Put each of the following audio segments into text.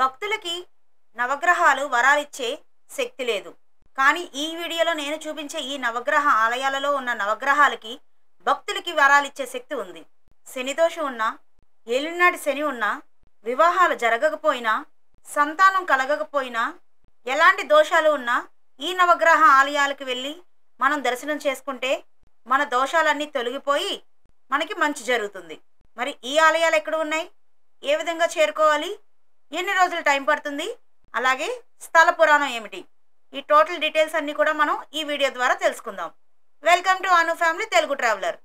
భక్తులకి నవగ్రహాలు వరాలిచ్చే శక్తి లేదు. కానీ ఈ వీడియోలో నేను చూపించే ఈ నవగ్రహ ఆలయాలలో ఉన్న నవగ్రహాలకి భక్తులకి వరాలిచ్చే శక్తి ఉంది. శని దోషం ఉన్నా, ఏలినాటి శని ఉన్నా, వివాహాలు జరగకపోయినా, సంతానం కలగకపోయినా, ఎలాంటి దోషాలు ఉన్నా ఈ నవగ్రహ ఆలయాలకు వెళ్ళి మనం దర్శనం చేసుకుంటే మన దోషాలన్నీ తొలగిపోయి మనకి మంచి జరుగుతుంది. మరి ఈ ఆలయాలు ఎక్కడ ఉన్నాయి, ఏ విధంగా చేరుకోవాలి, ఎన్ని రోజులు టైం పడుతుంది, అలాగే స్థల పురాణం ఏమిటి, ఈ టోటల్ డీటెయిల్స్ అన్నీ కూడా మనం ఈ వీడియో ద్వారా తెలుసుకుందాం. Welcome to Anu family Telugu traveller.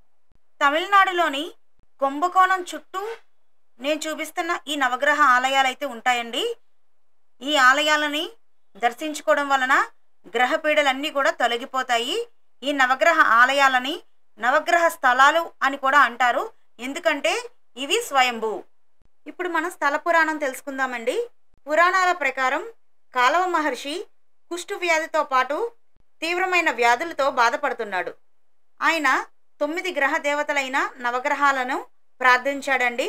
తమిళనాడులోని కుంభకోణం చుట్టూ నేను చూపిస్తున్న ఈ నవగ్రహ ఆలయాలు అయితే ఉంటాయండి. ఈ ఆలయాలని దర్శించుకోవడం వలన గ్రహ పీడలన్నీ కూడా తొలగిపోతాయి. ఈ నవగ్రహ ఆలయాలని నవగ్రహ స్థలాలు అని కూడా అంటారు, ఎందుకంటే ఇవి స్వయంభూ. ఇప్పుడు మనం స్థల పురాణం తెలుసుకుందామండి. పురాణాల ప్రకారం కాలవ మహర్షి కుష్టు వ్యాధితో పాటు తీవ్రమైన వ్యాధులతో బాధపడుతున్నాడు. ఆయన 9 గ్రహ దేవతలైన నవగ్రహాలను ప్రార్థించాడండి.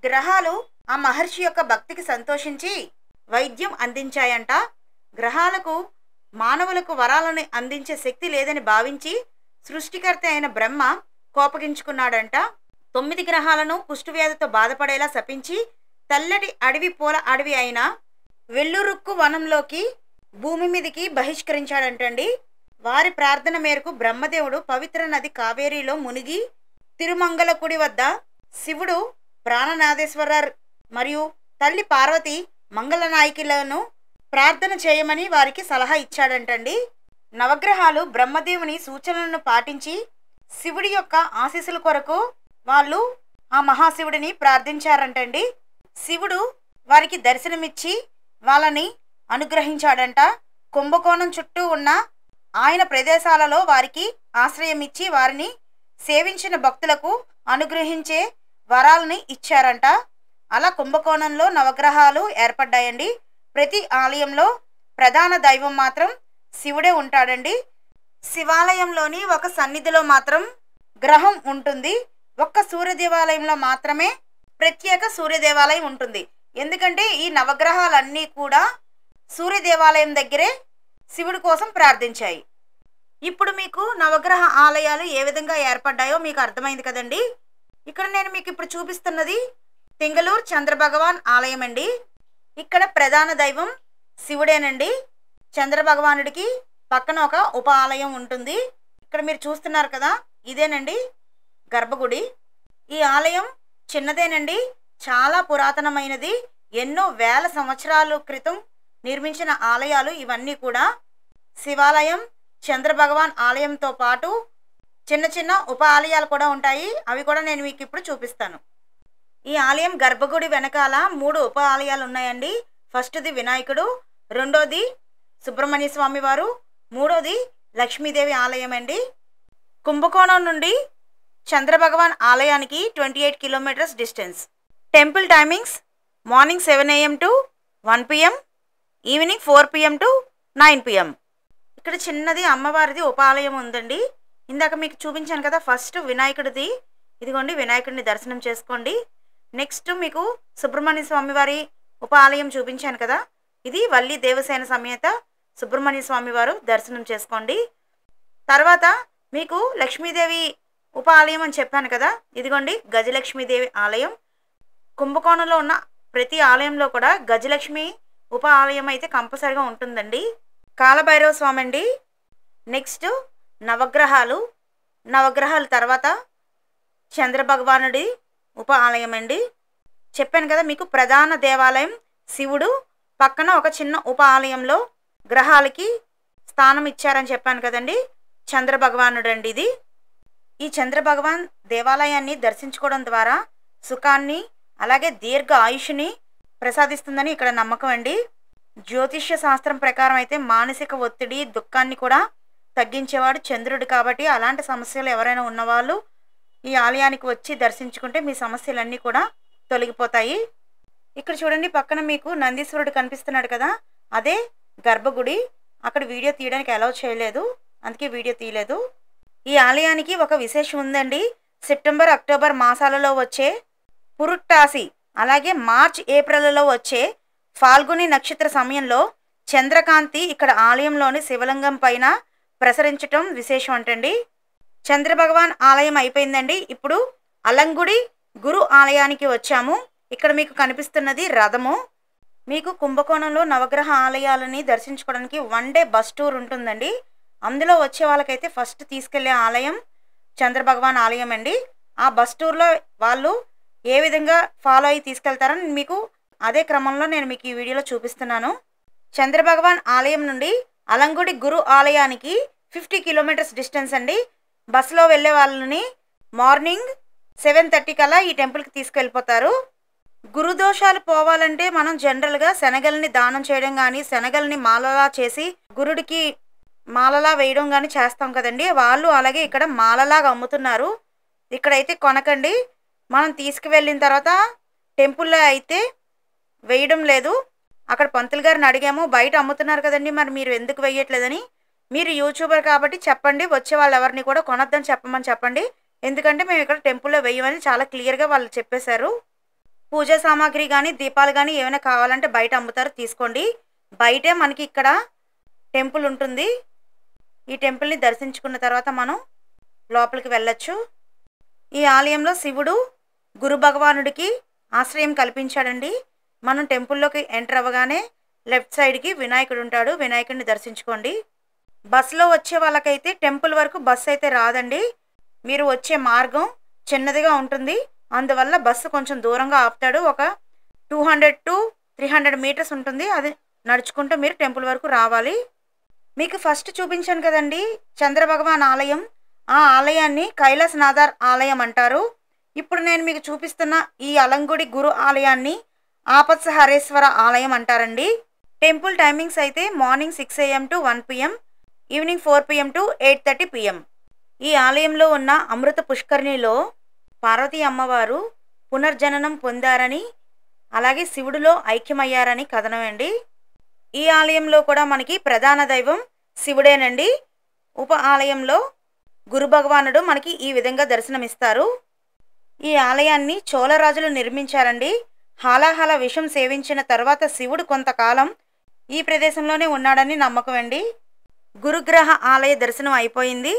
గ్రహాలు ఆ మహర్షి యొక్క భక్తికి సంతోషించి వైద్యం అందించాయంట. గ్రహాలకు మానవులకు వరాలను అందించే శక్తి లేదని భావించి సృష్టికర్త అయిన బ్రహ్మ కోపగించుకున్నాడంట. 9 గ్రహాలను కుష్ఠవ్యాధితో బాధపడేలా శపించి తెల్లటి అడవి పూల అడవి అయిన వెల్లురుక్కు వనంలోకి భూమి మీదికి బహిష్కరించాడంటండి. వారి ప్రార్థన మేరకు బ్రహ్మదేవుడు పవిత్ర నది కావేరీలో మునిగి తిరుమంగళకుడి వద్ద శివుడు ప్రాణనాథేశ్వరర్ మరియు తల్లి పార్వతి మంగళనాయకులను ప్రార్థన చేయమని వారికి సలహా ఇచ్చాడంటండి. నవగ్రహాలు బ్రహ్మదేవుని సూచనలను పాటించి శివుడి యొక్క ఆశీస్సుల కొరకు వాళ్ళు ఆ మహాశివుడిని ప్రార్థించారంటండి. శివుడు వారికి దర్శనమిచ్చి వాళ్ళని అనుగ్రహించాడంట. కుంభకోణం చుట్టూ ఉన్న ఆయన ప్రదేశాలలో వారికి ఆశ్రయం ఇచ్చి వారిని సేవించిన భక్తులకు అనుగ్రహించే వరాలని ఇచ్చారంట. అలా కుంభకోణంలో నవగ్రహాలు ఏర్పడ్డాయండి. ప్రతి ఆలయంలో ప్రధాన దైవం మాత్రం శివుడే ఉంటాడండి. శివాలయంలోని ఒక సన్నిధిలో మాత్రం గ్రహం ఉంటుంది. ఒక్క సూర్య దేవాలయంలో మాత్రమే ప్రత్యేక సూర్య దేవాలయం ఉంటుంది. ఎందుకంటే ఈ నవగ్రహాలన్నీ కూడా సూర్య దేవాలయం దగ్గరే శివుడి కోసం ప్రార్థించాయి. ఇప్పుడు మీకు నవగ్రహ ఆలయాలు ఏ విధంగా ఏర్పడ్డాయో మీకు అర్థమైంది కదండి. ఇక్కడ నేను మీకు ఇప్పుడు చూపిస్తున్నది తింగళూరు చంద్రభగవాన్ ఆలయం అండి. ఇక్కడ ప్రధాన దైవం శివుడేనండి. చంద్రభగవానుడికి పక్కన ఒక ఉప ఆలయం ఉంటుంది. ఇక్కడ మీరు చూస్తున్నారు కదా, ఇదేనండి గర్భగుడి. ఈ ఆలయం చిన్నదేనండి, చాలా పురాతనమైనది. ఎన్నో వేల సంవత్సరాల క్రితం నిర్మించిన ఆలయాలు ఇవన్నీ కూడా. శివాలయం, చంద్రభగవాన్ ఆలయంతో పాటు చిన్న చిన్న ఉప ఆలయాలు కూడా ఉంటాయి. అవి కూడా నేను మీకు ఇప్పుడు చూపిస్తాను. ఈ ఆలయం గర్భగుడి వెనకాల 3 ఉప ఆలయాలు ఉన్నాయండి. ఫస్ట్ది వినాయకుడు, రెండోది సుబ్రహ్మణ్య స్వామి వారు, మూడోది లక్ష్మీదేవి ఆలయం అండి. కుంభకోణం నుండి చంద్రభగవాన్ ఆలయానికి 28 kilometres distance. Temple timings morning 7 AM to 1 PM, evening 4 PM to 9 PM. ఇక్కడ చిన్నది అమ్మవారిది ఉపాలయం ఉందండి. ఇందాక మీకు చూపించాను కదా, ఫస్ట్ వినాయకుడిది. ఇదిగోండి వినాయకుడిని దర్శనం చేసుకోండి. నెక్స్ట్ మీకు సుబ్రహ్మణ్య స్వామి వారి ఉపాలయం చూపించాను కదా, ఇది వల్లి దేవసేన సమేత సుబ్రహ్మణ్య స్వామి వారు దర్శనం చేసుకోండి. తర్వాత మీకు లక్ష్మీదేవి ఉప ఆలయం అని చెప్పాను కదా, ఇదిగోండి గజలక్ష్మీదేవి ఆలయం. కుంభకోణంలో ఉన్న ప్రతి ఆలయంలో కూడా గజలక్ష్మి ఉప ఆలయం అయితే కంపల్సరిగా ఉంటుందండి. కాలభైరవ స్వామి అండి. నెక్స్ట్ నవగ్రహాలు తర్వాత చంద్రభగవానుడి ఉప ఆలయం అండి. చెప్పాను కదా మీకు ప్రధాన దేవాలయం శివుడు, పక్కన ఒక చిన్న ఉప ఆలయంలో గ్రహాలకి స్థానం ఇచ్చారని చెప్పాను కదండి, చంద్రభగవానుడు అండి ఇది. ఈ చంద్రభగవాన్ దేవాలయాన్ని దర్శించుకోవడం ద్వారా సుఖాన్ని అలాగే దీర్ఘ ఆయుష్ని ప్రసాదిస్తుందని ఇక్కడ నమ్మకం అండి. జ్యోతిష్య శాస్త్రం ప్రకారం అయితే మానసిక ఒత్తిడి, దుఃఖాన్ని కూడా తగ్గించేవాడు చంద్రుడు. కాబట్టి అలాంటి సమస్యలు ఎవరైనా ఉన్నవాళ్ళు ఈ ఆలయానికి వచ్చి దర్శించుకుంటే మీ సమస్యలన్నీ కూడా తొలగిపోతాయి. ఇక్కడ చూడండి పక్కన మీకు నందీశ్వరుడు కనిపిస్తున్నాడు కదా, అదే గర్భగుడి. అక్కడ వీడియో తీయడానికి అలౌ చేయలేదు, అందుకే వీడియో తీయలేదు. ఈ ఆలయానికి ఒక విశేషం ఉందండి. సెప్టెంబర్, అక్టోబర్ మాసాలలో వచ్చే పురుట్టాసి అలాగే మార్చ్, ఏప్రిల్లో వచ్చే ఫాల్గుని నక్షత్ర సమయంలో చంద్రకాంతి ఇక్కడ ఆలయంలోని శివలింగం పైన ప్రసరించటం విశేషం అంటండి. చంద్రభగవాన్ ఆలయం అయిపోయిందండి. ఇప్పుడు అలంగుడి గురు ఆలయానికి వచ్చాము. ఇక్కడ మీకు కనిపిస్తున్నది రథము. మీకు కుంభకోణంలో నవగ్రహ ఆలయాలని దర్శించుకోవడానికి 1 డే బస్ టూర్ ఉంటుందండి. అందులో వచ్చే వాళ్ళకైతే ఫస్ట్ తీసుకెళ్లే ఆలయం చంద్రభగవాన్ ఆలయం అండి. ఆ బస్ టూర్లో వాళ్ళు ఏ విధంగా ఫాలో అయ్యి తీసుకెళ్తారని మీకు అదే క్రమంలో నేను మీకు ఈ వీడియోలో చూపిస్తున్నాను. చంద్రభగవాన్ ఆలయం నుండి అలంగుడి గురు ఆలయానికి 50 కిలోమీటర్స్ డిస్టెన్స్ అండి. బస్సులో వెళ్ళే వాళ్ళని మార్నింగ్ 7:30 కల్లా ఈ టెంపుల్కి తీసుకెళ్ళిపోతారు. గురుదోషాలు పోవాలంటే మనం జనరల్గా శనగల్ని దానం చేయడం కానీ, శనగల్ని మాలలా చేసి గురుడికి మాలలా వేయడం కానీ చేస్తాం కదండి. వాళ్ళు అలాగే ఇక్కడ మాలలాగా అమ్ముతున్నారు. ఇక్కడైతే కొనకండి. మనం తీసుకువెళ్ళిన తర్వాత టెంపుల్లో అయితే వేయడం లేదు. అక్కడ పంతులు గారిని అడిగాము, బయట అమ్ముతున్నారు కదండి, మరి మీరు ఎందుకు వేయట్లేదని. మీరు యూట్యూబర్ కాబట్టి చెప్పండి, వచ్చే వాళ్ళు ఎవరిని కూడా కొనొద్దని చెప్పమని చెప్పండి, ఎందుకంటే మేము ఇక్కడ టెంపుల్లో వేయమని చాలా క్లియర్గా వాళ్ళు చెప్పేశారు. పూజా సామాగ్రి కానీ, దీపాలు కానీ ఏమైనా కావాలంటే బయట అమ్ముతారు, తీసుకోండి. బయటే మనకి ఇక్కడ టెంపుల్ ఉంటుంది. ఈ టెంపుల్ని దర్శించుకున్న తర్వాత మనం లోపలికి వెళ్ళొచ్చు. ఈ ఆలయంలో శివుడు గురు భగవానుడికి ఆశ్రయం కల్పించాడండి. మనం టెంపుల్లోకి ఎంటర్ అవ్వగానే లెఫ్ట్ సైడ్కి వినాయకుడు ఉంటాడు. వినాయకుడిని దర్శించుకోండి. బస్సులో వచ్చే వాళ్ళకైతే టెంపుల్ వరకు బస్సు అయితే రాదండి. మీరు వచ్చే మార్గం చిన్నదిగా ఉంటుంది. అందువల్ల బస్సు కొంచెం దూరంగా ఆపుతాడు. ఒక 200 to 300 మీటర్స్ ఉంటుంది. అది నడుచుకుంటూ మీరు టెంపుల్ వరకు రావాలి. మీకు ఫస్ట్ చూపించాను కదండి చంద్రభగవాన్ ఆలయం. ఆ ఆలయాన్ని కైలాసనాథర్ ఆలయం అంటారు. ఇప్పుడు నేను మీకు చూపిస్తున్న ఈ అలంగుడి గురు ఆలయాన్ని ఆపత్సహరేశ్వర ఆలయం అంటారండి. టెంపుల్ టైమింగ్స్ అయితే morning 6 AM to 1 PM, evening 4 PM to 8:30 PM. ఈ ఆలయంలో ఉన్న అమృత పుష్కరిణిలో పార్వతీ అమ్మవారు పునర్జననం పొందారని, అలాగే శివుడిలో ఐక్యమయ్యారని కథనం అండి. ఈ ఆలయంలో కూడా మనకి ప్రధాన దైవం శివుడేనండి. ఉప ఆలయంలో గురు భగవానుడు మనకి ఈ విధంగా దర్శనమిస్తారు. ఈ ఆలయాన్ని చోళరాజులు నిర్మించారండి. హాలాహల విషం సేవించిన తర్వాత శివుడు కొంతకాలం ఈ ప్రదేశంలోనే ఉన్నాడని నమ్మకం అండి. గురుగ్రహ ఆలయ దర్శనం అయిపోయింది.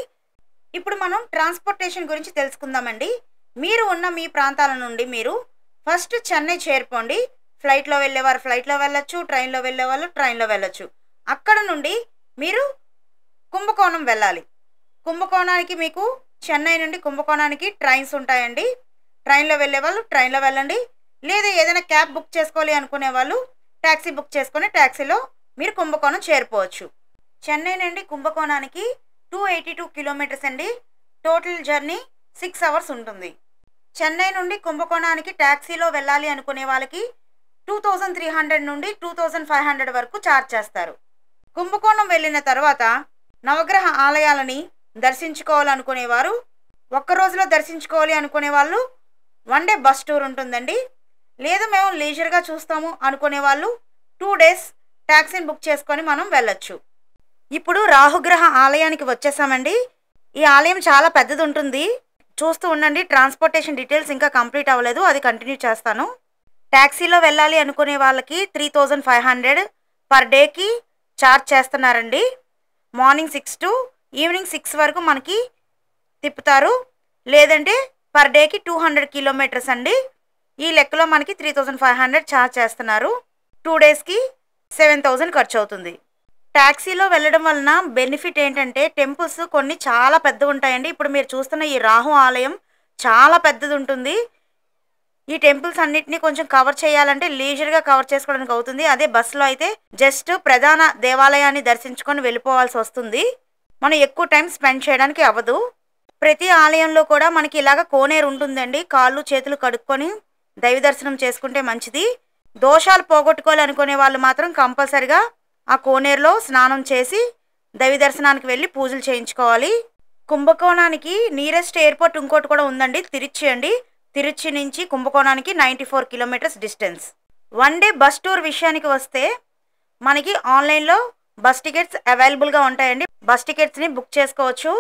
ఇప్పుడు మనం ట్రాన్స్పోర్టేషన్ గురించి తెలుసుకుందామండి. మీరు ఉన్న మీ ప్రాంతాల నుండి మీరు ఫస్ట్ చెన్నై చేరుకోండి. ఫ్లైట్లో వెళ్ళేవారు ఫ్లైట్లో వెళ్ళొచ్చు, ట్రైన్లో వెళ్ళేవాళ్ళు ట్రైన్లో వెళ్ళొచ్చు. అక్కడ నుండి మీరు కుంభకోణం వెళ్ళాలి. కుంభకోణానికి మీకు చెన్నై నుండి కుంభకోణానికి ట్రైన్స్ ఉంటాయండి. ట్రైన్లో వెళ్ళే వాళ్ళు ట్రైన్లో వెళ్ళండి. లేదా ఏదైనా క్యాబ్ బుక్ చేసుకోవాలి అనుకునే వాళ్ళు ట్యాక్సీ బుక్ చేసుకొని ట్యాక్సీలో మీరు కుంభకోణం చేరిపోవచ్చు. చెన్నై నుండి కుంభకోణానికి 282 కిలోమీటర్స్ అండి. టోటల్ జర్నీ 6 hours ఉంటుంది. చెన్నై నుండి కుంభకోణానికి ట్యాక్సీలో వెళ్ళాలి అనుకునే వాళ్ళకి 2300 నుండి 2500 వరకు ఛార్జ్ చేస్తారు. కుంభకోణం వెళ్ళిన తర్వాత నవగ్రహ ఆలయాలని దర్శించుకోవాలనుకునేవారు, ఒక్క రోజులో దర్శించుకోవాలి అనుకునే వాళ్ళు 1 డే బస్ టూర్ ఉంటుందండి. లేదు మేము లీజర్గా చూస్తాము అనుకునే వాళ్ళు 2 days ట్యాక్సీని బుక్ చేసుకొని మనం వెళ్ళొచ్చు. ఇప్పుడు రాహుగ్రహ ఆలయానికి వచ్చేసామండి. ఈ ఆలయం చాలా పెద్దది ఉంటుంది, చూస్తూ ఉండండి. ట్రాన్స్పోర్టేషన్ డీటెయిల్స్ ఇంకా కంప్లీట్ అవ్వలేదు, అది కంటిన్యూ చేస్తాను. ట్యాక్సీలో వెళ్ళాలి అనుకునే వాళ్ళకి 3500 పర్ డేకి ఛార్జ్ చేస్తున్నారండి. మార్నింగ్ 6 to ఈవినింగ్ 6 వరకు మనకి తిప్పుతారు. లేదంటే పర్ డేకి 200 కిలోమీటర్స్ అండి. ఈ లెక్కలో మనకి 3500 ఛార్జ్ చేస్తున్నారు. 2 daysకి 7000 ఖర్చు అవుతుంది. ట్యాక్సీలో వెళ్ళడం వలన బెనిఫిట్ ఏంటంటే టెంపుల్స్ కొన్ని చాలా పెద్దవి ఉంటాయండి. ఇప్పుడు మీరు చూస్తున్న ఈ రాహు ఆలయం చాలా పెద్దది ఉంటుంది. ఈ టెంపుల్స్ అన్నిటినీ కొంచెం కవర్ చేయాలంటే లీజర్గా కవర్ చేసుకోవడానికి అవుతుంది. అదే బస్సులో అయితే జస్ట్ ప్రధాన దేవాలయాన్ని దర్శించుకొని వెళ్ళిపోవాల్సి వస్తుంది. మనం ఎక్కువ టైం స్పెండ్ చేయడానికి అవ్వదు. ప్రతి ఆలయంలో కూడా మనకి ఇలాగ కోనేరు ఉంటుందండి. కాళ్ళు చేతులు కడుక్కొని దైవ దర్శనం చేసుకుంటే మంచిది. దోషాలు పోగొట్టుకోవాలనుకునే వాళ్ళు మాత్రం కంపల్సరిగా ఆ కోనేరులో స్నానం చేసి దైవ దర్శనానికి వెళ్ళి పూజలు చేయించుకోవాలి. కుంభకోణానికి నియరెస్ట్ ఎయిర్పోర్ట్ ఇంకోటి కూడా ఉందండి, తిరుచి అండి. తిరుచి నుంచి కుంభకోణానికి 94 kilometres distance. 1 day bus tour విషయానికి వస్తే మనకి ఆన్లైన్లో బస్ టికెట్స్ అవైలబుల్గా ఉంటాయండి. బస్ టికెట్స్ని బుక్ చేసుకోవచ్చు.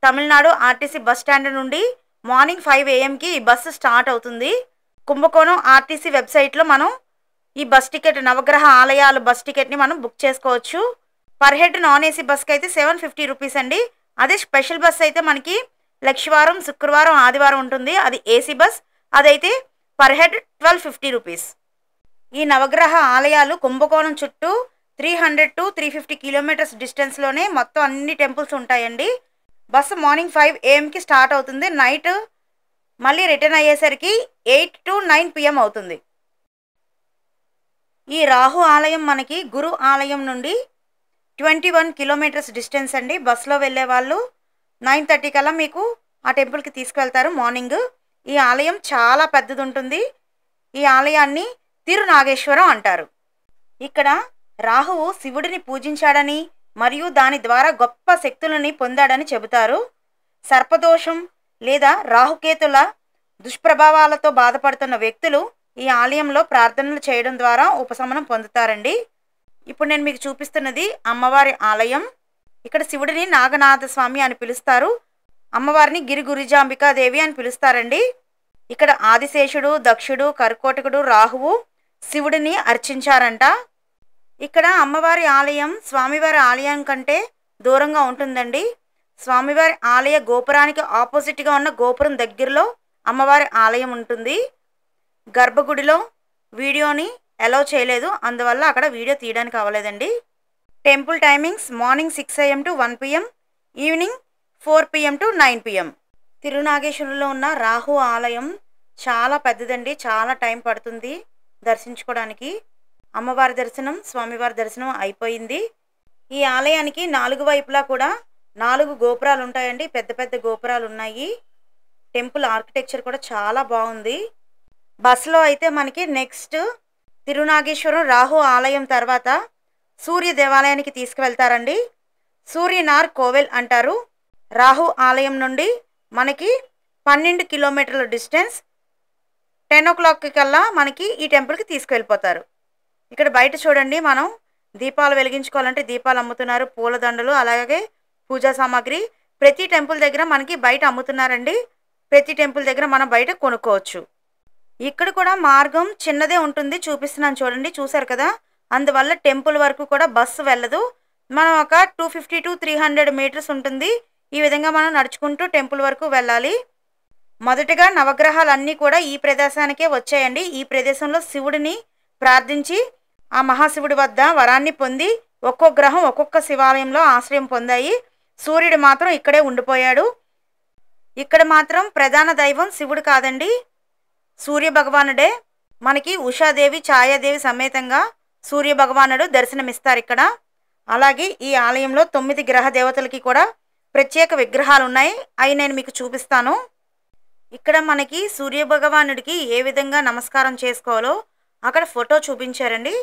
తమిళనాడు ఆర్టీసీ బస్ స్టాండ్ నుండి మార్నింగ్ 5 AM ఈ బస్సు స్టార్ట్ అవుతుంది. కుంభకోణం ఆర్టీసీ వెబ్సైట్లో మనం ఈ బస్ టికెట్ నవగ్రహ ఆలయాలు బస్ టికెట్ని మనం బుక్ చేసుకోవచ్చు. పర్ హెడ్ నాన్ ఏసీ బస్కి అయితే 750 రూపీస్ అండి. అదే స్పెషల్ బస్ అయితే మనకి లక్షవారం, శుక్రవారం, ఆదివారం ఉంటుంది. అది ఏసీ బస్. అదైతే పర్ హెడ్ 1250 రూపీస్. ఈ నవగ్రహ ఆలయాలు కుంభకోణం చుట్టూ 300 to 350 కిలోమీటర్స్ డిస్టెన్స్లోనే మొత్తం అన్ని టెంపుల్స్ ఉంటాయండి. బస్సు మార్నింగ్ 5 AM స్టార్ట్ అవుతుంది. నైట్ మళ్ళీ రిటర్న్ అయ్యేసరికి 8 to 9 PM అవుతుంది. ఈ రాహు ఆలయం మనకి గురు ఆలయం నుండి 21 కిలోమీటర్స్ డిస్టెన్స్ అండి. బస్సులో వెళ్ళే వాళ్ళు 9:30 కల్లా మీకు ఆ టెంపుల్కి తీసుకువెళ్తారు మార్నింగ్. ఈ ఆలయం చాలా పెద్దది ఉంటుంది. ఈ ఆలయాన్ని తిరునాగేశ్వరం అంటారు. ఇక్కడ రాహువు శివుడిని పూజించాడని మరియు దాని ద్వారా గొప్ప శక్తులని పొందాడని చెబుతారు. సర్పదోషం లేదా రాహుకేతుల దుష్ప్రభావాలతో బాధపడుతున్న వ్యక్తులు ఈ ఆలయంలో ప్రార్థనలు చేయడం ద్వారా ఉపశమనం పొందుతారండి. ఇప్పుడు నేను మీకు చూపిస్తున్నది అమ్మవారి ఆలయం. ఇక్కడ శివుడిని నాగనాథ స్వామి అని పిలుస్తారు. అమ్మవారిని గిరి గురిజాంబికాదేవి అని పిలుస్తారండి. ఇక్కడ ఆదిశేషుడు, దక్షుడు, కర్కోటకుడు, రాహువు శివుడిని అర్చించారంట. ఇక్కడ అమ్మవారి ఆలయం స్వామివారి ఆలయం కంటే దూరంగా ఉంటుందండి. స్వామివారి ఆలయ గోపురానికి ఆపోజిట్గా ఉన్న గోపురం దగ్గరలో అమ్మవారి ఆలయం ఉంటుంది. గర్భగుడిలో వీడియోని అలౌ చేయలేదు, అందువల్ల అక్కడ వీడియో తీయడానికి అవ్వలేదండి. Temple timings morning 6 AM to 1 PM, evening 4 PM to 9 PM. తిరునాగేశ్వరంలో ఉన్న రాహు ఆలయం చాలా పెద్దదండి. చాలా టైం పడుతుంది దర్శించుకోవడానికి. అమ్మవారి దర్శనం, స్వామివారి దర్శనం అయిపోయింది. ఈ ఆలయానికి 4 వైపులా కూడా 4 గోపురాలు ఉంటాయండి. పెద్ద పెద్ద గోపురాలు ఉన్నాయి. టెంపుల్ ఆర్కిటెక్చర్ కూడా చాలా బాగుంది. బస్సులో అయితే మనకి నెక్స్ట్ తిరునాగేశ్వరం రాహు ఆలయం తర్వాత సూర్య దేవాలయానికి తీసుకువెళ్తారండి. సూర్యనార్ కోవెల్ అంటారు. రాహు ఆలయం నుండి మనకి 12 కిలోమీటర్ల డిస్టెన్స్. 10 o'clock కల్లా మనకి ఈ టెంపుల్కి తీసుకువెళ్ళిపోతారు. ఇక్కడ బయట చూడండి, మనం దీపాలు వెలిగించుకోవాలంటే దీపాలు అమ్ముతున్నారు, పూలదండలు, అలాగే పూజా సామాగ్రి ప్రతి టెంపుల్ దగ్గర మనకి బయట అమ్ముతున్నారండి. ప్రతి టెంపుల్ దగ్గర మనం బయట కొనుక్కోవచ్చు. ఇక్కడ కూడా మార్గం చిన్నదే ఉంటుంది, చూపిస్తున్నాను చూడండి. చూసారు కదా, అందువల్ల టెంపుల్ వరకు కూడా బస్సు వెళ్ళదు. మనం ఒక 250 to 300 మీటర్స్ ఉంటుంది. ఈ విధంగా మనం నడుచుకుంటూ టెంపుల్ వరకు వెళ్ళాలి. మొదటగా నవగ్రహాలన్నీ కూడా ఈ ప్రదేశానికే వచ్చాయండి. ఈ ప్రదేశంలో శివుడిని ప్రార్థించి ఆ మహాశివుడి వద్ద వరాన్ని పొంది ఒక్కో గ్రహం ఒక్కొక్క శివాలయంలో ఆశ్రయం పొందాయి. సూర్యుడు మాత్రం ఇక్కడే ఉండిపోయాడు. ఇక్కడ మాత్రం ప్రధాన దైవం శివుడు కాదండి, సూర్య భగవానుడే. మనకి ఉషాదేవి, ఛాయాదేవి సమేతంగా సూర్య భగవానుడు దర్శనమిస్తారు ఇక్కడ. అలాగే ఈ ఆలయంలో 9 గ్రహ దేవతలకి కూడా ప్రత్యేక విగ్రహాలు ఉన్నాయి. అవి నేను మీకు చూపిస్తాను. ఇక్కడ మనకి సూర్య భగవానుడికి ఏ విధంగా నమస్కారం చేసుకోవాలో అక్కడ ఫోటో చూపించారండి.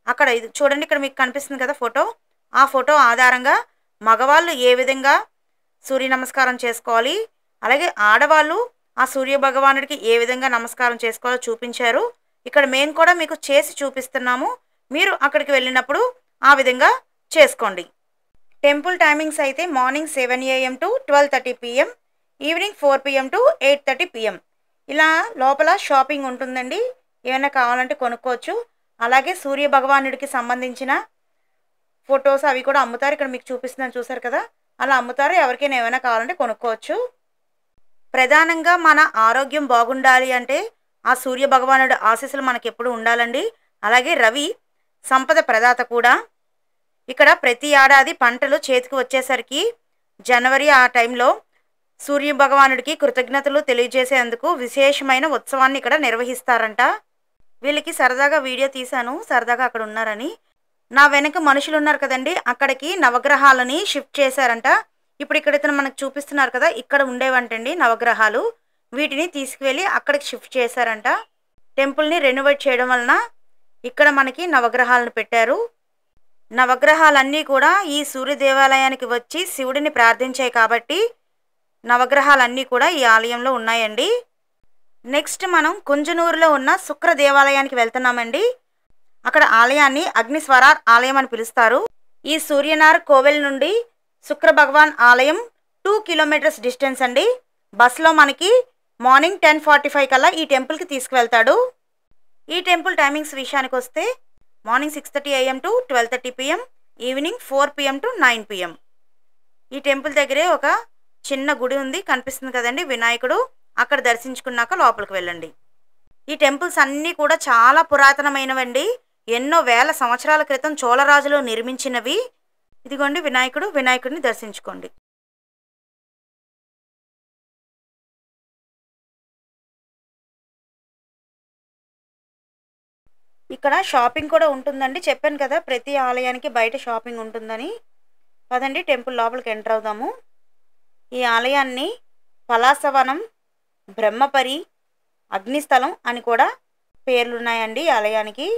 అక్కడ ఇది చూడండి, ఇక్కడ మీకు కనిపిస్తుంది కదా ఫోటో. ఆ ఫోటో ఆధారంగా మగవాళ్ళు ఏ విధంగా సూర్య నమస్కారం చేసుకోవాలి, అలాగే ఆడవాళ్ళు ఆ సూర్య భగవానుడికి ఏ విధంగా నమస్కారం చేసుకోవాలో చూపించారు. ఇక్కడ మేము కూడా మీకు చేసి చూపిస్తున్నాము. మీరు అక్కడికి వెళ్ళినప్పుడు ఆ విధంగా చేసుకోండి. టెంపుల్ టైమింగ్స్ అయితే morning 7 AM to 12:30 PM, evening 4 PM to 8:30 PM. ఇలా లోపల షాపింగ్ ఉంటుందండి. ఏమైనా కావాలంటే కొనుక్కోవచ్చు. అలాగే సూర్య భగవానుడికి సంబంధించిన ఫొటోస్ అవి కూడా అమ్ముతారు. ఇక్కడ మీకు చూపిస్తున్నాను, చూసారు కదా, అలా అమ్ముతారు. ఎవరికైనా ఏమైనా కావాలంటే కొనుక్కోవచ్చు. ప్రధానంగా మన ఆరోగ్యం బాగుండాలి అంటే ఆ సూర్య భగవానుడి ఆశీస్సులు మనకి ఎప్పుడు ఉండాలండి. అలాగే రవి సంపద ప్రదాత కూడా. ఇక్కడ ప్రతి ఏడాది పంటలు చేతికి వచ్చేసరికి జనవరి ఆ టైంలో సూర్య భగవానుడికి కృతజ్ఞతలు తెలియజేసేందుకు విశేషమైన ఉత్సవాన్ని ఇక్కడ నిర్వహిస్తారంట. వీళ్ళకి సరదాగా వీడియో తీశాను, సరదాగా అక్కడ ఉన్నారని. నా వెనక మనుషులు ఉన్నారు కదండి, అక్కడికి నవగ్రహాలని షిఫ్ట్ చేశారంట. ఇప్పుడు ఇక్కడ ఇతను మనకు చూపిస్తున్నారు కదా, ఇక్కడ ఉండేవంటండి నవగ్రహాలు. వీటిని తీసుకువెళ్ళి అక్కడికి షిఫ్ట్ చేశారంట. టెంపుల్ని రెనోవేట్ చేయడం వలన ఇక్కడ మనకి నవగ్రహాలను పెట్టారు. నవగ్రహాలన్నీ కూడా ఈ సూర్య దేవాలయానికి వచ్చి శివుడిని ప్రార్థించాయి కాబట్టి నవగ్రహాలన్నీ కూడా ఈ ఆలయంలో ఉన్నాయండి. నెక్స్ట్ మనం కుంజనూరులో ఉన్న శుక్ర దేవాలయానికి వెళ్తున్నామండి. అక్కడ ఆలయాన్ని అగ్నిస్వరార్ ఆలయం అని పిలుస్తారు. ఈ సూర్యనార్ కోవెల్ నుండి శుక్ర భగవాన్ ఆలయం 2 కిలోమీటర్స్ డిస్టెన్స్ అండి. బస్సులో మనకి మార్నింగ్ 10:45 కల్లా ఈ టెంపుల్కి తీసుకువెళ్తాడు. ఈ టెంపుల్ టైమింగ్స్ విషయానికి వస్తే morning 6:30 AM to 12:30 PM, evening 4 PM to 9 PM. ఈ టెంపుల్ దగ్గరే ఒక చిన్న గుడి ఉంది, కనిపిస్తుంది కదండి వినాయకుడు. అక్కడ దర్శించుకున్నాక లోపలికి వెళ్ళండి. ఈ టెంపుల్స్ అన్నీ కూడా చాలా పురాతనమైనవండి. ఎన్నో వేల సంవత్సరాల క్రితం చోళరాజులు నిర్మించినవి. ఇదిగోండి వినాయకుడు, వినాయకుడిని దర్శించుకోండి. ఇక్కడ షాపింగ్ కూడా ఉంటుందండి. చెప్పాను కదా ప్రతి ఆలయానికి బయట షాపింగ్ ఉంటుందని. పదండి టెంపుల్ లోపలికి ఎంటర్ అవుదాము. ఈ ఆలయాన్ని పలాసవనం, బ్రహ్మపరి, అగ్నిస్థలం అని కూడా పేర్లున్నాయండి ఈ ఆలయానికి.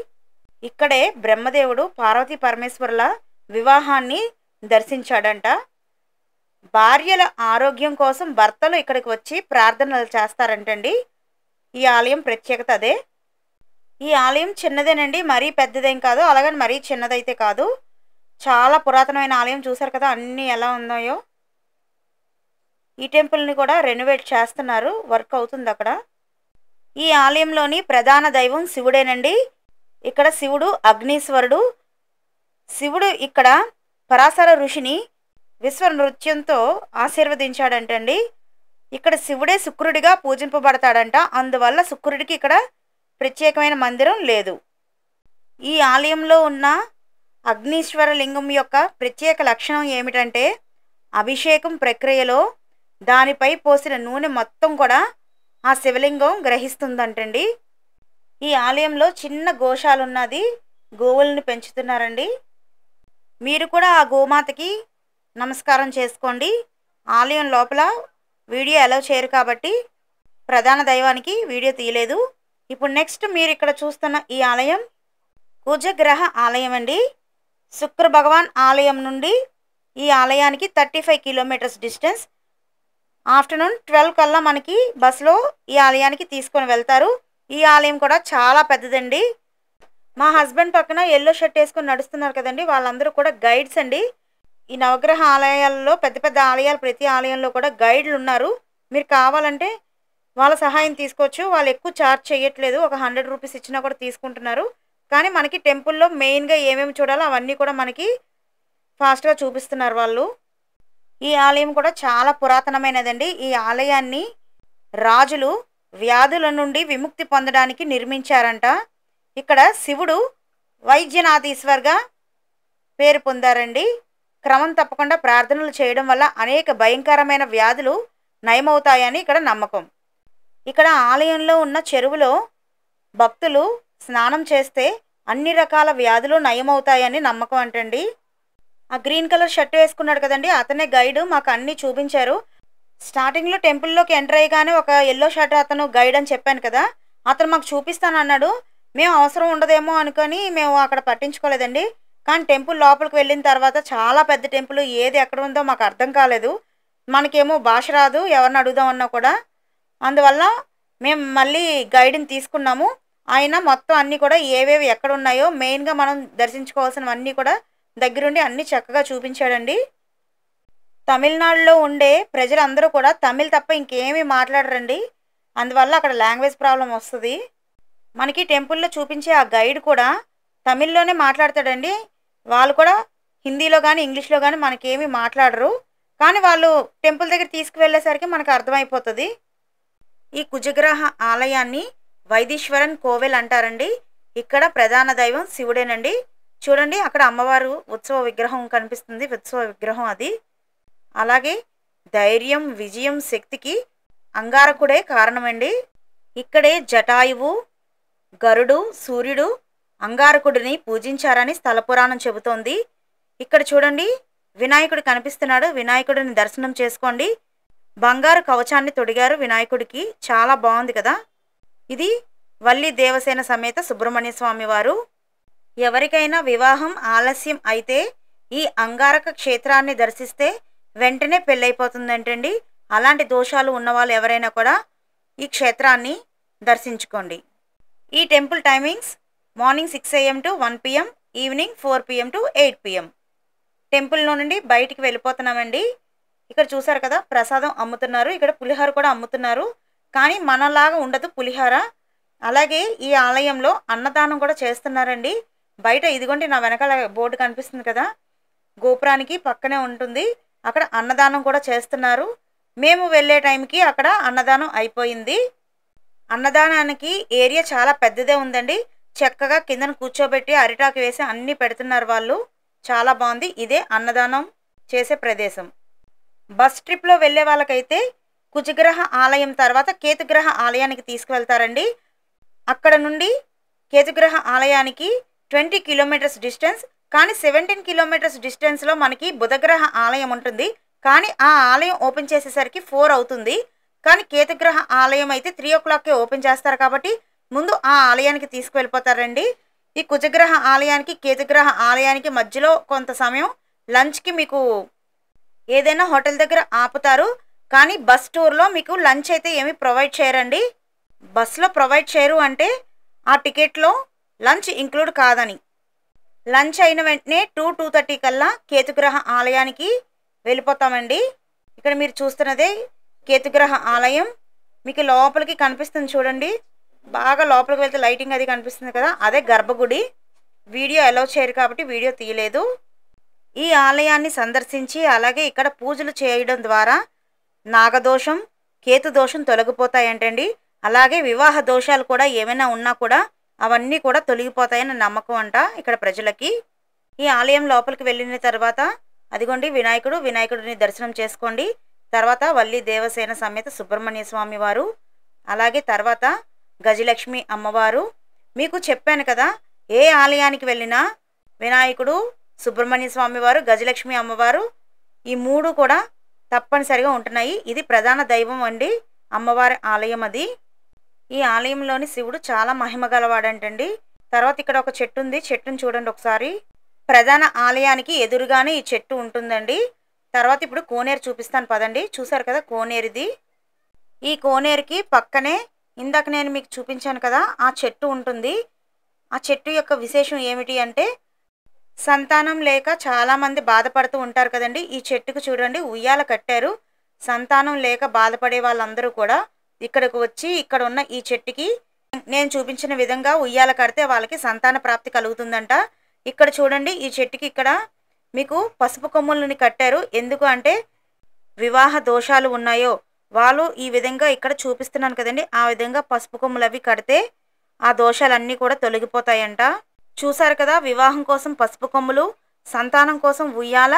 ఇక్కడే బ్రహ్మదేవుడు పార్వతీ పరమేశ్వరుల వివాహాన్ని దర్శించాడంట. భార్యల ఆరోగ్యం కోసం భర్తలు ఇక్కడికి వచ్చి ప్రార్థనలు చేస్తారంటండి. ఈ ఆలయం ప్రత్యేకత అదే. ఈ ఆలయం చిన్నదేనండి, మరీ పెద్దదేం కాదు, అలాగని మరీ చిన్నదైతే కాదు. చాలా పురాతనమైన ఆలయం. చూసారు కదా అన్నీ ఎలా ఉన్నాయో. ఈ టెంపుల్ని కూడా రెనోవేట్ చేస్తున్నారు, వర్క్ అవుతుంది అక్కడ. ఈ ఆలయంలోని ప్రధాన దైవం శివుడేనండి. ఇక్కడ శివుడు అగ్నీశ్వరుడు. శివుడు ఇక్కడ పరాశర ఋషిని విశ్వ నృత్యంతో ఆశీర్వదించాడంటండి. ఇక్కడ శివుడే శుక్రుడిగా పూజింపబడతాడంట. అందువల్ల శుక్రుడికి ఇక్కడ ప్రత్యేకమైన మందిరం లేదు. ఈ ఆలయంలో ఉన్న అగ్నీశ్వర లింగం యొక్క ప్రత్యేక లక్షణం ఏమిటంటే అభిషేకం ప్రక్రియలో దానిపై పోసిన నూనె మొత్తం కూడా ఆ శివలింగం గ్రహిస్తుందంటండి. ఈ ఆలయంలో చిన్న గోశాల ఉన్నది, గోవుల్ని పెంచుతున్నారండి. మీరు కూడా ఆ గోమాతకి నమస్కారం చేసుకోండి. ఆలయం లోపల వీడియో అలౌ చేయరు కాబట్టి ప్రధాన దైవానికి వీడియో తీయలేదు. ఇప్పుడు నెక్స్ట్ మీరు ఇక్కడ చూస్తున్న ఈ ఆలయం కుజగ్రహ ఆలయం అండి. శుక్ర భగవాన్ ఆలయం నుండి ఈ ఆలయానికి 35 కిలోమీటర్స్ డిస్టెన్స్. ఆఫ్టర్నూన్ 12 కల్లా మనకి బస్సులో ఈ ఆలయానికి తీసుకొని వెళ్తారు. ఈ ఆలయం కూడా చాలా పెద్దదండి. మా హస్బెండ్ పక్కన ఎల్లో షర్ట్ వేసుకొని నడుస్తున్నారు కదండి, వాళ్ళందరూ కూడా గైడ్స్ అండి. ఈ నవగ్రహ ఆలయాల్లో పెద్ద పెద్ద ఆలయాలు ప్రతి ఆలయంలో కూడా గైడ్లు ఉన్నారు. మీరు కావాలంటే వాళ్ళ సహాయం తీసుకోవచ్చు. వాళ్ళు ఎక్కువ ఛార్జ్ చేయట్లేదు, ఒక 100 రూపీస్ ఇచ్చినా కూడా తీసుకుంటున్నారు. కానీ మనకి టెంపుల్లో మెయిన్గా ఏమేమి చూడాలో అవన్నీ కూడా మనకి ఫాస్ట్గా చూపిస్తున్నారు వాళ్ళు. ఈ ఆలయం కూడా చాలా పురాతనమైనదండి. ఈ ఆలయాన్ని రాజులు వ్యాధుల నుండి విముక్తి పొందడానికి నిర్మించారంట. ఇక్కడ శివుడు వైద్యనాథీశ్వర్గా పేరు పొందారండి. క్రమం తప్పకుండా ప్రార్థనలు చేయడం వల్ల అనేక భయంకరమైన వ్యాధులు నయమవుతాయని ఇక్కడ నమ్మకం. ఇక్కడ ఆలయంలో ఉన్న చెరువులో భక్తులు స్నానం చేస్తే అన్ని రకాల వ్యాధులు నయమవుతాయని నమ్మకం అంటండి. ఆ గ్రీన్ కలర్ షర్ట్ వేసుకున్నాడు కదండి, అతనే గైడ్, మాకు అన్నీ చూపించారు. స్టార్టింగ్లో టెంపుల్లోకి ఎంటర్ అయ్యగానే ఒక ఎల్లో షర్ట్ అతను గైడ్ అని చెప్పాను కదా, అతను మాకు చూపిస్తాను అన్నాడు. మేము అవసరం ఉండదేమో అనుకొని మేము అక్కడ పట్టించుకోలేదండి. కానీ టెంపుల్ లోపలికి వెళ్ళిన తర్వాత చాలా పెద్ద టెంపుల్, ఏది ఎక్కడ ఉందో మాకు అర్థం కాలేదు. మనకేమో భాష రాదు, ఎవరిని అడుగుదామన్నా కూడా. అందువల్ల మేము మళ్ళీ గైడ్ని తీసుకున్నాము. ఆయన మొత్తం అన్నీ కూడా ఏవేవి ఎక్కడ ఉన్నాయో మెయిన్గా మనం దర్శించుకోవాల్సినవన్నీ కూడా దగ్గరుండి అన్నీ చక్కగా చూపించాడండి. తమిళనాడులో ఉండే ప్రజలందరూ కూడా తమిళ్ తప్ప ఇంకేమీ మాట్లాడరండి. అందువల్ల అక్కడ లాంగ్వేజ్ ప్రాబ్లం వస్తుంది. మనకి టెంపుల్లో చూపించే ఆ గైడ్ కూడా తమిళ్లోనే మాట్లాడతాడండి. వాళ్ళు కూడా హిందీలో కానీ ఇంగ్లీష్లో కానీ మనకేమీ మాట్లాడరు. కానీ వాళ్ళు టెంపుల్ దగ్గర తీసుకువెళ్ళేసరికి మనకు అర్థమైపోతుంది. ఈ కుజగ్రహ ఆలయాన్ని వైదీశ్వరన్ కోవెల్ అంటారండి. ఇక్కడ ప్రధాన దైవం శివుడేనండి. చూడండి అక్కడ అమ్మవారు ఉత్సవ విగ్రహం కనిపిస్తుంది, ఉత్సవ విగ్రహం అది. అలాగే ధైర్యం, విజయం, శక్తికి అంగారకుడే కారణమండి. ఇక్కడే జటాయువు, గరుడు, సూర్యుడు అంగారకుడిని పూజించారని స్థల పురాణం చెబుతోంది. ఇక్కడ చూడండి వినాయకుడు కనిపిస్తున్నాడు, వినాయకుడిని దర్శనం చేసుకోండి. బంగారు కవచాన్ని తొడిగారు వినాయకుడికి, చాలా బాగుంది కదా. ఇది వల్లి దేవసేన సమేత సుబ్రహ్మణ్య స్వామి వారు. ఎవరికైనా వివాహం ఆలస్యం అయితే ఈ అంగారక క్షేత్రాన్ని దర్శిస్తే వెంటనే పెళ్ళైపోతుందంటండి. అలాంటి దోషాలు ఉన్నవాళ్ళు ఎవరైనా కూడా ఈ క్షేత్రాన్ని దర్శించుకోండి. ఈ temple timings morning 6 AM to 1 PM, evening 4 PM to 8 PM. టెంపుల్లో నుండి బయటికి వెళ్ళిపోతున్నామండి. ఇక్కడ చూసారు కదా ప్రసాదం అమ్ముతున్నారు, ఇక్కడ పులిహోర కూడా అమ్ముతున్నారు. కానీ మనలాగా ఉండదు పులిహోర. అలాగే ఈ ఆలయంలో అన్నదానం కూడా చేస్తున్నారండి. బయట ఇదిగోండి నా వెనకాల బోర్డు కనిపిస్తుంది కదా! గోపురానికి పక్కనే ఉంటుంది. అక్కడ అన్నదానం కూడా చేస్తున్నారు. మేము వెళ్ళే టైంకి అక్కడ అన్నదానం అయిపోయింది. అన్నదానానికి ఏరియా చాలా పెద్దదే ఉందండి. చక్కగా కిందన కూర్చోబెట్టి అరిటాకు వేసి అన్నీ పెడుతున్నారు వాళ్ళు. చాలా బాగుంది. ఇదే అన్నదానం చేసే ప్రదేశం. బస్ ట్రిప్‌లో వెళ్ళే వాళ్ళకైతే కుజగ్రహ ఆలయం తర్వాత కేతుగ్రహ ఆలయానికి తీసుకువెళ్తారండి. అక్కడ నుండి కేతుగ్రహ ఆలయానికి 20 కిలోమీటర్స్ డిస్టెన్స్. కానీ 17 కిలోమీటర్స్ డిస్టెన్స్‌లో మనకి బుధగ్రహ ఆలయం ఉంటుంది. కానీ ఆ ఆలయం ఓపెన్ చేసేసరికి 4 అవుతుంది. కానీ కేతుగ్రహ ఆలయం అయితే 3:00కే ఓపెన్ చేస్తారు కాబట్టి ముందు ఆ ఆలయానికి తీసుకువెళ్ళిపోతారండి. ఈ కుజగ్రహ ఆలయానికి, కేతుగ్రహ ఆలయానికి మధ్యలో కొంత సమయం లంచ్‌కి మీకు ఏదైనా హోటల్ దగ్గర ఆపుతారు. కానీ బస్ టూర్‌లో మీకు లంచ్ అయితే ఏమీ ప్రొవైడ్ చేయరండి. బస్‌లో ప్రొవైడ్ చేయరు అంటే ఆ టికెట్‌లో లంచ్ ఇంక్లూడ్ కాదని. లంచ్ అయిన వెంటనే 2:30 కల్లా కేతుగ్రహ ఆలయానికి వెళ్ళిపోతామండి. ఇక్కడ మీరు చూస్తున్నదే కేతుగ్రహ ఆలయం. మీకు లోపలికి కనిపిస్తుంది చూడండి. బాగా లోపలికి వెళ్తే లైటింగ్ అది కనిపిస్తుంది కదా! అదే గర్భగుడి. వీడియో అలౌ చేయరు కాబట్టి వీడియో తీయలేదు. ఈ ఆలయాన్ని సందర్శించి అలాగే ఇక్కడ పూజలు చేయడం ద్వారా నాగదోషం, కేతు దోషం తొలగిపోతాయంటండి. అలాగే వివాహ దోషాలు కూడా ఏమైనా ఉన్నా కూడా అవన్నీ కూడా తొలగిపోతాయని నమ్మకం అంట ఇక్కడ ప్రజలకి. ఈ ఆలయం లోపలికి వెళ్ళిన తర్వాత అదిగోండి వినాయకుడిని దర్శనం చేసుకోండి. తర్వాత వల్లి దేవసేన సమేత సుబ్రహ్మణ్య స్వామి వారు, అలాగే తర్వాత గజలక్ష్మి అమ్మవారు. మీకు చెప్పాను కదా, ఏ ఆలయానికి వెళ్ళినా వినాయకుడు, సుబ్రహ్మణ్య స్వామి వారు, గజలక్ష్మి అమ్మవారు ఈ 3 కూడా తప్పనిసరిగా ఉంటున్నాయి. ఇది ప్రధాన దైవం అండి, అమ్మవారి ఆలయం అది. ఈ ఆలయంలోని శివుడు చాలా మహిమ గలవాడంటండి. తర్వాత ఇక్కడ ఒక చెట్టు ఉంది. చెట్టును చూడండి ఒకసారి. ప్రధాన ఆలయానికి ఎదురుగానే ఈ చెట్టు ఉంటుందండి. తర్వాత ఇప్పుడు కోనేరు చూపిస్తాను పదండి. చూసారు కదా కోనేరుది. ఈ కోనేరుకి పక్కనే ఇందాక నేను మీకు చూపించాను కదా ఆ చెట్టు ఉంటుంది. ఆ చెట్టు యొక్క విశేషం ఏమిటి అంటే సంతానం లేక చాలామంది బాధపడుతూ ఉంటారు కదండి. ఈ చెట్టుకు చూడండి ఉయ్యాల కట్టారు. సంతానం లేక బాధపడే వాళ్ళందరూ కూడా ఇక్కడికి వచ్చి ఇక్కడ ఉన్న ఈ చెట్టుకి నేను చూపించిన విధంగా ఉయ్యాల కడితే వాళ్ళకి సంతాన ప్రాప్తి కలుగుతుందంట. ఇక్కడ చూడండి ఈ చెట్టుకి ఇక్కడ మీకు పసుపు కొమ్ములని కట్టారు. ఎందుకు అంటే వివాహ దోషాలు ఉన్నాయో వాళ్ళు ఈ విధంగా ఇక్కడ చూపిస్తున్నాను కదండి, ఆ విధంగా పసుపు కొమ్ములు అవి కడితే ఆ దోషాలన్నీ కూడా తొలగిపోతాయంట. చూసారు కదా వివాహం కోసం పసుపు కొమ్ములు, సంతానం కోసం ఉయ్యాల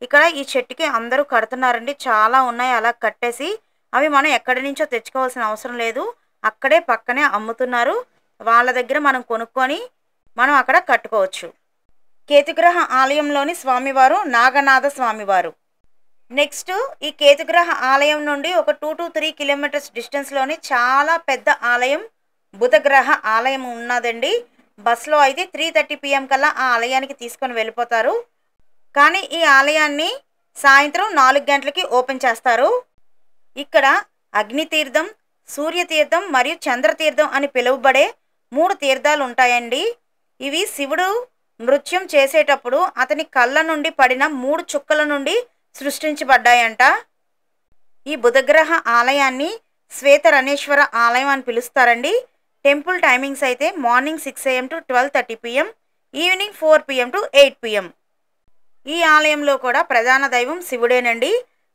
ఇక్కడ ఈ చెట్టుకి అందరూ కడుతున్నారండి. చాలా ఉన్నాయి అలా కట్టేసి. అవి మనం ఎక్కడి నుంచో తెచ్చుకోవాల్సిన అవసరం లేదు. అక్కడే పక్కనే అమ్ముతున్నారు. వాళ్ళ దగ్గర మనం కొనుక్కొని మనం అక్కడ కట్టుకోవచ్చు. కేతుగ్రహ ఆలయంలోని స్వామివారు నాగనాథ స్వామివారు. నెక్స్ట్ ఈ కేతుగ్రహ ఆలయం నుండి ఒక 2 to 3 కిలోమీటర్స్ డిస్టెన్స్లోని చాలా పెద్ద ఆలయం బుధగ్రహ ఆలయం ఉన్నదండి. బస్సులో అయితే 3:30 PM కల్లా ఆ ఆలయానికి తీసుకొని వెళ్ళిపోతారు. కానీ ఈ ఆలయాన్ని సాయంత్రం 4 గంటలకి ఓపెన్ చేస్తారు. ఇక్కడ అగ్నితీర్థం, సూర్యతీర్థం మరియు చంద్రతీర్థం అని పిలువబడే 3 తీర్థాలు ఉంటాయండి. ఇవి శివుడు నృత్యం చేసేటప్పుడు అతని కళ్ళ నుండి పడిన 3 చుక్కల నుండి సృష్టించబడ్డాయంట. ఈ బుధగ్రహ ఆలయాన్ని శ్వేతరణేశ్వర ఆలయం అని పిలుస్తారండి. టెంపుల్ టైమింగ్స్ అయితే morning 6 AM to 12:30 PM, evening 4 PM to 8 PM. ఈ ఆలయంలో కూడా ప్రధాన దైవం శివుడేనండి.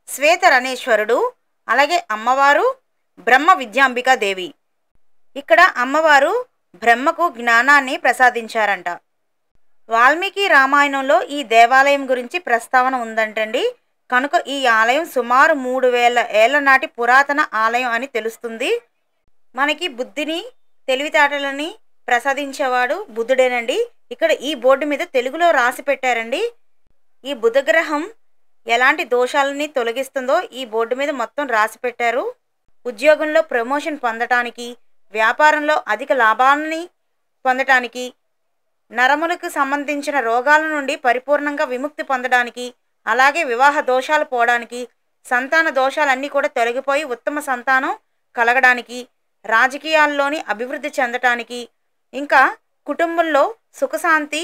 శ్వేతరణేశ్వరుడు, అలాగే అమ్మవారు బ్రహ్మ విద్యాంబికా దేవి. ఇక్కడ అమ్మవారు బ్రహ్మకు జ్ఞానాన్ని ప్రసాదించారంట. వాల్మీకి రామాయణంలో ఈ దేవాలయం గురించి ప్రస్తావన ఉందంటండి. కనుక ఈ ఆలయం సుమారు 3000 ఏళ్ల నాటి పురాతన ఆలయం అని తెలుస్తుంది. మనకి బుద్ధిని, తెలివితేటలని ప్రసాదించేవాడు బుద్ధుడేనండి. ఇక్కడ ఈ బోర్డు మీద తెలుగులో రాసి పెట్టారండి. ఈ బుధగ్రహం ఎలాంటి దోషాలని తొలగిస్తుందో ఈ బోర్డు మీద మొత్తం రాసి పెట్టారు. ఉద్యోగంలో ప్రమోషన్ పొందటానికి, వ్యాపారంలో అధిక లాభాలని పొందటానికి, నరములకు సంబంధించిన రోగాల నుండి పరిపూర్ణంగా విముక్తి పొందడానికి, అలాగే వివాహ దోషాలు పోవడానికి, సంతాన దోషాలన్నీ కూడా తొలగిపోయి ఉత్తమ సంతానం కలగడానికి, రాజకీయాల్లోని అభివృద్ధి చెందటానికి, ఇంకా కుటుంబంలో సుఖశాంతి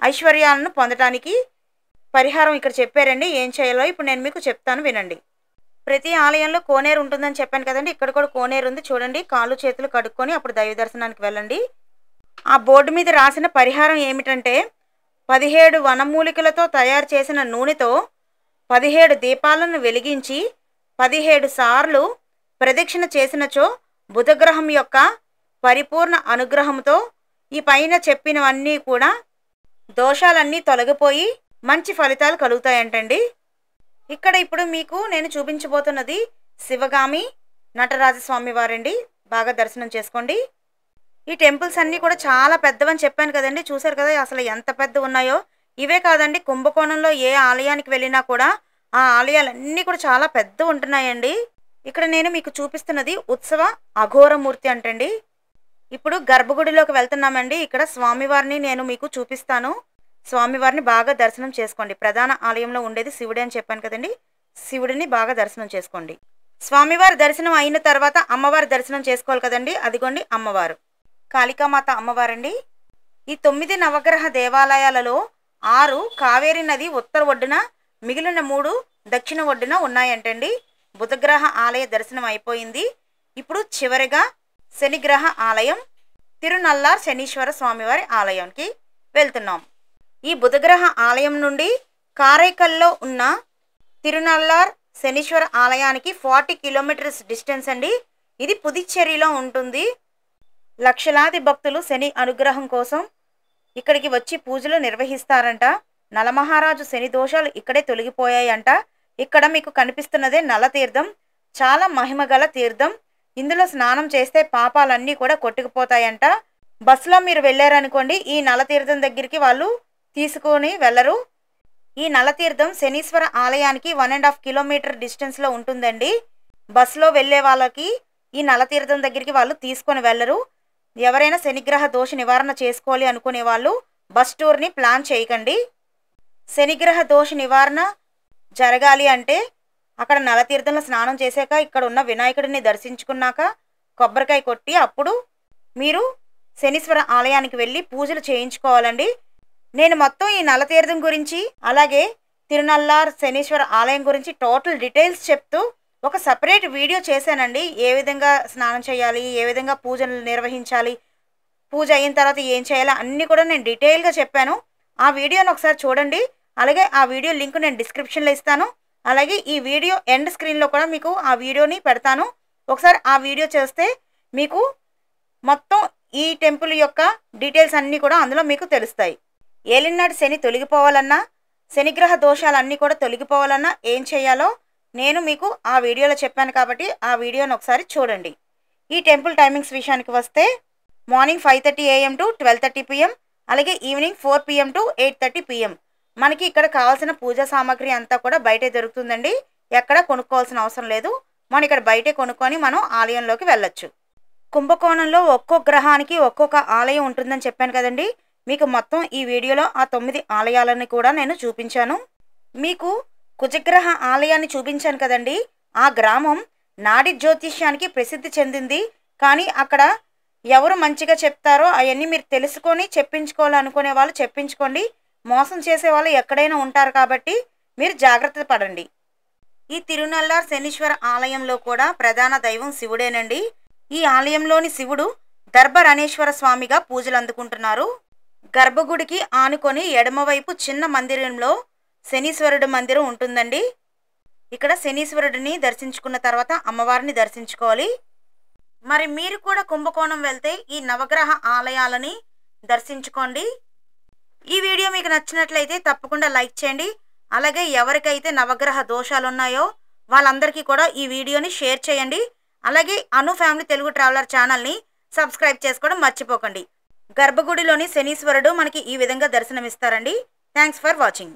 ఐశ్వర్యాలను పొందటానికి పరిహారం ఇక్కడ చెప్పారండి. ఏం చేయాలో ఇప్పుడు నేను మీకు చెప్తాను వినండి. ప్రతి ఆలయంలో కోనేరు ఉంటుందని చెప్పాను కదండి. ఇక్కడ కూడా కోనేరు ఉంది. చూడండి, కాళ్ళు చేతులు కడుక్కొని అప్పుడు దైవ దర్శనానికి వెళ్ళండి. ఆ బోర్డు మీద రాసిన పరిహారం ఏమిటంటే 17 వనమూలికలతో తయారు చేసిన నూనెతో 17 దీపాలను వెలిగించి 17 సార్లు ప్రదక్షిణ చేసినచో బుధగ్రహం యొక్క పరిపూర్ణ అనుగ్రహంతో ఈ పైన చెప్పినవన్నీ కూడా దోషాలన్నీ తొలగిపోయి మంచి ఫలితాలు కలుగుతాయంటండి. ఇక్కడ ఇప్పుడు మీకు నేను చూపించబోతున్నది శివగామి నటరాజస్వామి వారండి. బాగా దర్శనం చేసుకోండి. ఈ టెంపుల్స్ అన్నీ కూడా చాలా పెద్దవని చెప్పాను కదండి. చూసారు కదా అసలు ఎంత పెద్ద ఉన్నాయో. ఇవే కాదండి, కుంభకోణంలో ఏ ఆలయానికి వెళ్ళినా కూడా ఆ ఆలయాలన్నీ కూడా చాలా పెద్ద ఉంటున్నాయండి. ఇక్కడ నేను మీకు చూపిస్తున్నది ఉత్సవ అఘోరమూర్తి అంటండి. ఇప్పుడు గర్భగుడిలోకి వెళ్తున్నామండి. ఇక్కడ స్వామివారిని నేను మీకు చూపిస్తాను. స్వామివారిని బాగా దర్శనం చేసుకోండి. ప్రధాన ఆలయంలో ఉండేది శివుడే అని చెప్పాను కదండి. శివుడిని బాగా దర్శనం చేసుకోండి. స్వామివారి దర్శనం అయిన తర్వాత అమ్మవారి దర్శనం చేసుకోవాలి కదండి. అదిగోండి అమ్మవారు, కాళికామాత అమ్మవారండి. ఈ 9 నవగ్రహ దేవాలయాలలో 6 కావేరీ నది ఉత్తర ఒడ్డున, మిగిలిన 3 దక్షిణ ఒడ్డున ఉన్నాయంటండి. బుధగ్రహ ఆలయ దర్శనం అయిపోయింది. ఇప్పుడు చివరిగా శనిగ్రహ ఆలయం తిరునల్లార్ శనీశ్వర స్వామివారి ఆలయానికి వెళ్తున్నాం. ఈ బుధగ్రహ ఆలయం నుండి కారైకల్లో ఉన్న తిరునల్లార్ శనీశ్వర ఆలయానికి 40 కిలోమీటర్స్ డిస్టెన్స్ అండి. ఇది పుదుచ్చేరిలో ఉంటుంది. లక్షలాది భక్తులు శని అనుగ్రహం కోసం ఇక్కడికి వచ్చి పూజలు నిర్వహిస్తారంట. నలమహారాజు శని దోషాలు ఇక్కడే తొలగిపోయాయంట. ఇక్కడ మీకు కనిపిస్తున్నదే నల తీర్థం. చాలా మహిమగల తీర్థం. ఇందులో స్నానం చేస్తే పాపాలన్నీ కూడా కొట్టుకుపోతాయంట. బస్సులో మీరు వెళ్ళారనుకోండి, ఈ నల తీర్థం దగ్గరికి వాళ్ళు తీసుకొని వెళ్ళరు. ఈ నల తీర్థం శనీశ్వర ఆలయానికి 1.5 కిలోమీటర్ డిస్టెన్స్లో ఉంటుందండి. బస్సులో వెళ్ళే వాళ్ళకి ఈ నల తీర్థం దగ్గరికి వాళ్ళు తీసుకొని వెళ్ళరు. ఎవరైనా శనిగ్రహ దోష నివారణ చేసుకోవాలి అనుకునే వాళ్ళు బస్ టూర్ని ప్లాన్ చేయకండి. శనిగ్రహ దోష నివారణ జరగాలి అంటే అక్కడ నలతీర్థంలో స్నానం చేశాక ఇక్కడ ఉన్న వినాయకుడిని దర్శించుకున్నాక కొబ్బరికాయ కొట్టి అప్పుడు మీరు శనీశ్వర ఆలయానికి వెళ్ళి పూజలు చేయించుకోవాలండి. నేను మొత్తం ఈ నలతీర్థం గురించి అలాగే తిరునల్లార్ శనీశ్వర ఆలయం గురించి టోటల్ డీటెయిల్స్ చెప్తూ ఒక సపరేట్ వీడియో చేశానండి. ఏ విధంగా స్నానం చేయాలి, ఏ విధంగా పూజలు నిర్వహించాలి, పూజ అయిన తర్వాత ఏం చేయాలి అన్నీ కూడా నేను డీటెయిల్గా చెప్పాను. ఆ వీడియోని ఒకసారి చూడండి. అలాగే ఆ వీడియో లింక్ నేను డిస్క్రిప్షన్లో ఇస్తాను. అలాగే ఈ వీడియో ఎండ్ స్క్రీన్లో కూడా మీకు ఆ వీడియోని పెడతాను. ఒకసారి ఆ వీడియో చేస్తే మీకు మొత్తం ఈ టెంపుల్ యొక్క డీటెయిల్స్ అన్నీ కూడా అందులో మీకు తెలుస్తాయి. ఏలినాటి శని తొలగిపోవాలన్నా, శనిగ్రహ దోషాలన్నీ కూడా తొలగిపోవాలన్నా ఏం చేయాలో నేను మీకు ఆ వీడియోలో చెప్పాను కాబట్టి ఆ వీడియోని ఒకసారి చూడండి. ఈ టెంపుల్ టైమింగ్స్ విషయానికి వస్తే మార్నింగ్ 5:30 AM to 12:30 PM, అలాగే ఈవినింగ్ 4 PM to 8:30 PM. మనకి ఇక్కడ కావాల్సిన పూజా సామాగ్రి అంతా కూడా బయటే దొరుకుతుందండి. ఎక్కడ కొనుక్కోవాల్సిన అవసరం లేదు. మనం ఇక్కడ బయటే కొనుక్కొని మనం ఆలయంలోకి వెళ్ళొచ్చు. కుంభకోణంలో ఒక్కో గ్రహానికి ఒక్కొక్క ఆలయం ఉంటుందని చెప్పాను కదండి. మీకు మొత్తం ఈ వీడియోలో ఆ 9 ఆలయాలని కూడా నేను చూపించాను. మీకు కుజగ్రహ ఆలయాన్ని చూపించాను కదండి. ఆ గ్రామం నాడి జ్యోతిష్యానికి ప్రసిద్ధి చెందింది. కానీ అక్కడ ఎవరు మంచిగా చెప్తారో అవన్నీ మీరు తెలుసుకొని చెప్పించుకోవాలనుకునే వాళ్ళు చెప్పించుకోండి. మోసం చేసే వాళ్ళు ఎక్కడైనా ఉంటారు కాబట్టి మీరు జాగ్రత్త పడండి. ఈ తిరునల్లార్ శనీశ్వర ఆలయంలో కూడా ప్రధాన దైవం శివుడేనండి. ఈ ఆలయంలోని శివుడు దర్భరణేశ్వర స్వామిగా పూజలు అందుకుంటున్నారు. గర్భగుడికి ఆనుకొని ఎడమవైపు చిన్న మందిరంలో శనీశ్వరుడు మందిరం ఉంటుందండి. ఇక్కడ శనీశ్వరుడిని దర్శించుకున్న తర్వాత అమ్మవారిని దర్శించుకోవాలి. మరి మీరు కూడా కుంభకోణం వెళ్తే ఈ నవగ్రహ ఆలయాలని దర్శించుకోండి. ఈ వీడియో మీకు నచ్చినట్లయితే తప్పకుండా లైక్ చేయండి. అలాగే ఎవరికైతే నవగ్రహ దోషాలు ఉన్నాయో వాళ్ళందరికీ కూడా ఈ వీడియోని షేర్ చేయండి. అలాగే అను ఫ్యామిలీ తెలుగు ట్రావెలర్ ఛానల్ని సబ్స్క్రైబ్ చేసుకోవడం మర్చిపోకండి. గర్భగుడిలోని శనీశ్వరుడు మనకి ఈ విధంగా దర్శనమిస్తారండి. Thanks for watching.